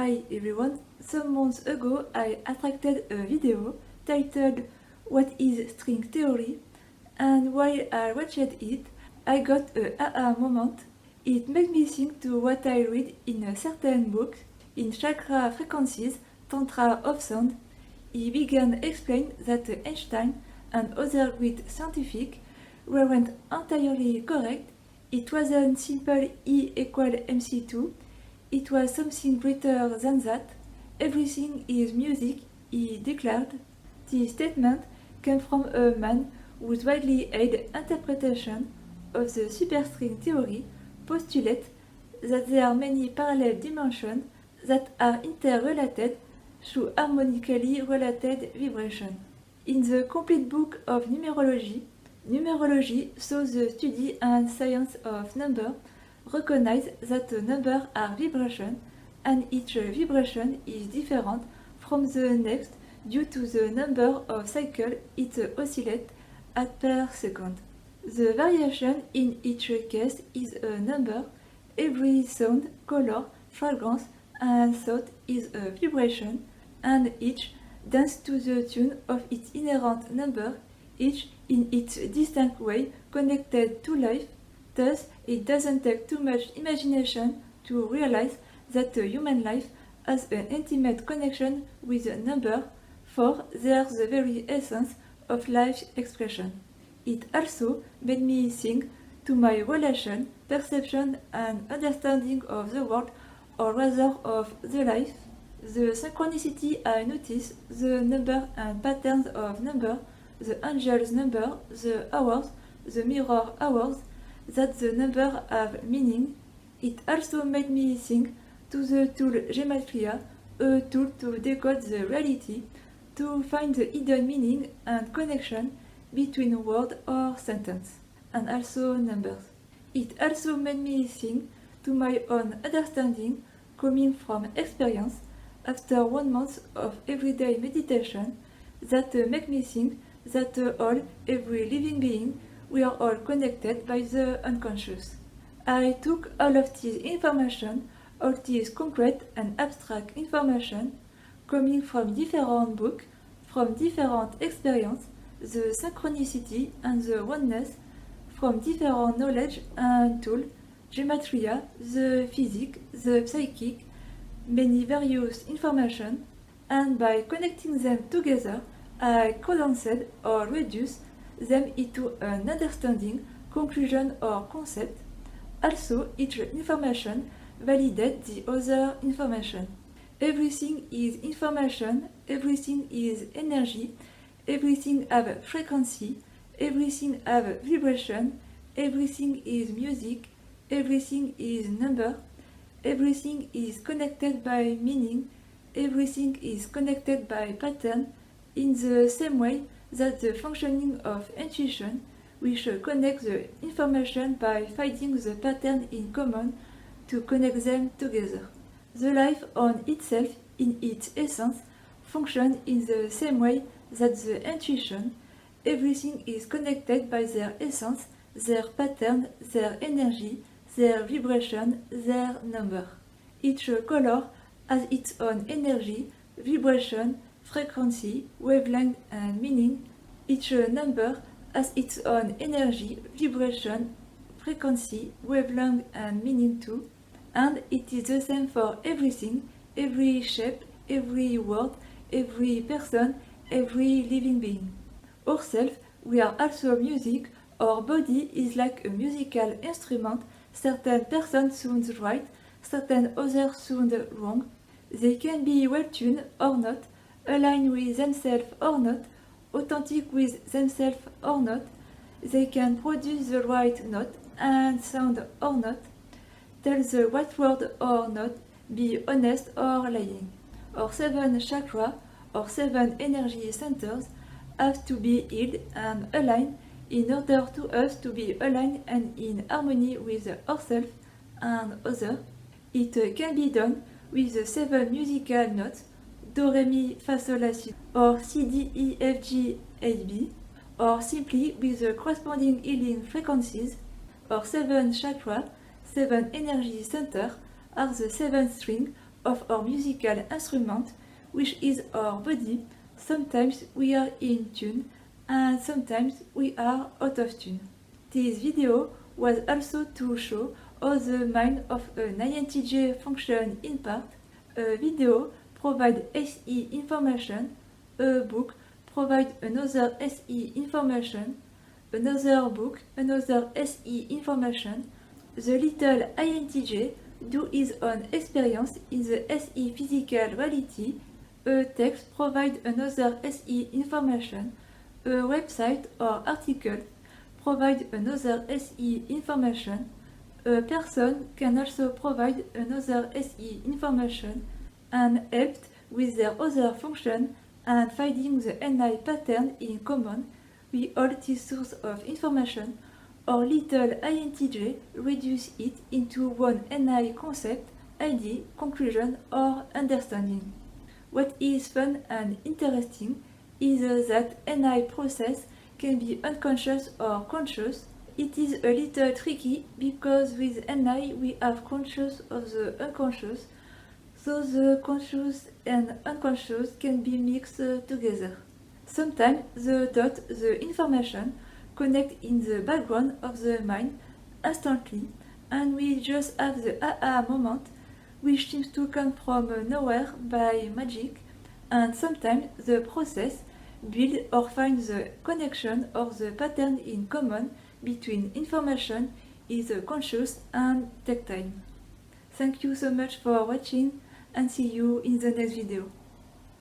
Hi everyone, some months ago I attracted a video titled What is String Theory? And while I watched it, I got a aha moment. It made me think to what I read in a certain book, in Chakra Frequencies, Tantra of Sound. He began explain that Einstein and other great scientifics weren't entirely correct. It wasn't simple E equal mc2. It was something greater than that. Everything is music, he declared. This statement came from a man whose widely held interpretation of the superstring theory postulates that there are many parallel dimensions that are interrelated through harmonically related vibration. In the complete book of numerology, numerology, so the study and science of number, recognize that the numbers are vibration and each vibration is different from the next due to the number of cycles it oscillates at per second. The variation in each case is a number. Every sound, color, fragrance, and thought is a vibration, and each dances to the tune of its inherent number, each in its distinct way connected to life. Thus, it doesn't take too much imagination to realize that a human life has an intimate connection with a number, for there's the very essence of life's expression. It also made me think to my relation, perception, and understanding of the world, or rather of the life. The synchronicity I notice, the number and patterns of number, the angel's number, the hours, the mirror hours, that the numbers have meaning. It also made me think to the tool Gematria, a tool to decode the reality, to find the hidden meaning and connection between word or sentence, and also numbers. It also made me think to my own understanding coming from experience after 1 month of everyday meditation that make me think that every living being, we are all connected by the unconscious. I took all of this information, all this concrete and abstract information, coming from different books, from different experience, the synchronicity and the oneness, from different knowledge and tool, gematria, the physics, the psychic, many various information, and by connecting them together, I condensed or reduced them into an understanding, conclusion or concept. Also, each information validates the other information. Everything is information, everything is energy, everything have frequency, everything have vibration, everything is music, everything is number, everything is connected by meaning, everything is connected by pattern, in the same way that the functioning of intuition, which connects the information by finding the pattern in common to connect them together. The life on itself, in its essence, functions in the same way that the intuition. Everything is connected by their essence, their pattern, their energy, their vibration, their number. Each color has its own energy, vibration, frequency, wavelength, and meaning. Each number has its own energy, vibration, frequency, wavelength, and meaning too. And it is the same for everything, every shape, every word, every person, every living being. Ourselves, we are also music. Our body is like a musical instrument. Certain persons sound right, certain others sound wrong. They can be well tuned or not, aligned with themselves or not, authentic with themselves or not. They can produce the right note and sound or not, tell the right word or not, be honest or lying. Our 7 chakras, or 7 energy centers, have to be healed and aligned in order to us to be aligned and in harmony with ourselves and others. It can be done with the 7 musical notes, Do, Re, Mi, Fa, Sol, La, Si, or C, D, E, F, G, A, B, or simply with the corresponding healing frequencies. Our 7 chakras, 7 energy centers, are the 7 strings of our musical instrument, which is our body. Sometimes we are in tune and sometimes we are out of tune. This video was also to show how the mind of an INTJ functions in part. A video provides SE information, a book provides another SE information, another book another SE information. The little INTJ do his own experience in the SE physical reality. A text provides another SE information. A website or article provides another SE information. A person can also provide another SE information and helped with their other function and finding the NI pattern in common. We all this source of information. Our little INTJ reduce it into one NI concept, idea, conclusion, or understanding. What is fun and interesting is that NI process can be unconscious or conscious. It is a little tricky because with NI we have conscious of the unconscious, so the conscious and unconscious can be mixed together. Sometimes the information connect in the background of the mind instantly, and we just have the aha moment, which seems to come from nowhere by magic, and sometimes the process build or find the connection or the pattern in common between information is conscious and take time. Thank you so much for watching and see you in the next video.